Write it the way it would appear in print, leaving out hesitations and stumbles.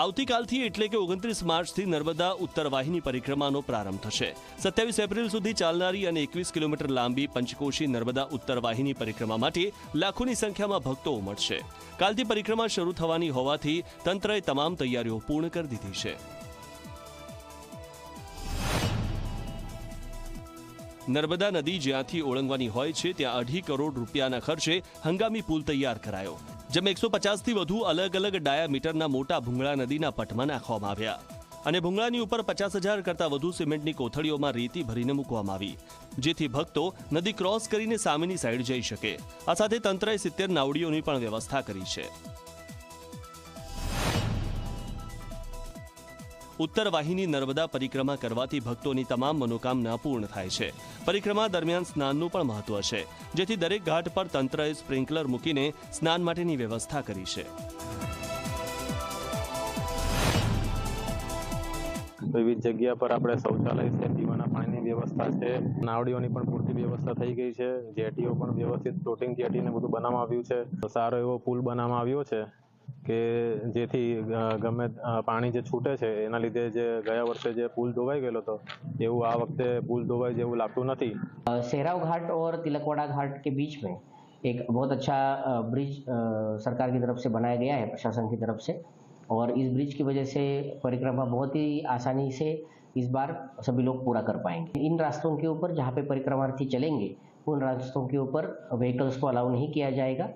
આવતીકાલથી એટલે કે 29 માર્ચથી નર્મદા ઉત્તર વાહિની પરિક્રમાનો પ્રારંભ થશે। 27 એપ્રિલ સુધી ચાલનારી અને 21 કિલોમીટર લાંબી પંચકોશી નર્મદા ઉત્તર વાહિની પરિક્રમા માટે લાખોની સંખ્યામાં ભક્તો ઉમટશે। કાલથી પરિક્રમા શરૂ થવાની હોવાથી તંત્રએ તમામ તૈયારીઓ પૂર્ણ કરી દીધી છે। નર્મદા નદી જ્યાંથી ઓળંગવાની હોય છે ત્યાં 2.5 કરોડ રૂપિયાના ખર્ચે હંગામી પુલ તૈયાર કરાયો, જેમાં 150થી વધુ અલગ અલગ ડાયામીટરના મોટા ભૂંગળા નદીના પટમાં નાખવામાં આવ્યા અને ભૂંગળાની ઉપર 50,000 કરતાં વધુ સિમેન્ટની કોથળીઓમાં રેતી ભરીને મૂકવામાં આવી, જેથી ભક્તો નદી ક્રોસ કરીને સામેની સાઈડ જઈ શકે। આ સાથે તંત્રએ 70 નાવડીઓની પણ વ્યવસ્થા કરી છે। ઉત્તર વાહિની નર્મદા પરિક્રમા કરવાથી ભક્તોની તમામ મનોકામના પૂર્ણ થાય છે। પરિક્રમા દરમિયાન સ્નાનનું પણ મહત્વ છે, જેથી દરેક ઘાટ પર તંત્રએ સ્પ્રિંકલર મૂકીને સ્નાન માટેની વ્યવસ્થા કરી છે। વિવિધ જગ્યા પર આપણે શૌચાલય છે, પીવાના પાણીની વ્યવસ્થા છે, નાવડીઓની પણ પૂરતી વ્યવસ્થા થઈ ગઈ છે, જેટીઓ પણ વ્યવસ્થિત ફ્લોટિંગ જેટીને બધું બનાવવામાં આવ્યું છે। સારો એવો પુલ બનાવવામાં આવ્યો છે કે જેથી ગમે પાણી જે છૂટે છે એના લીધે જે ગયા વર્ષે જે પુલ ધોવાઈ ગયેલો હતો એવું આ વખતે પુલ ધોવાય જેવું લાગતું નથી। सेहराव घाट और तिलकवाड़ा घाट के बीच में एक बहुत अच्छा ब्रिज सरकार की तरफ से बनाया गया है, प्रशासन की तरफ से, और इस ब्रिज की वजह से परिक्रमा बहुत ही आसानी से इस बार सभी लोग पूरा कर पाएंगे। इन रास्तों के ऊपर जहाँ पे परिक्रमार्थी चलेंगे उन रास्तों के ऊपर व्हीकल्स को अलाउ नहीं किया जाएगा।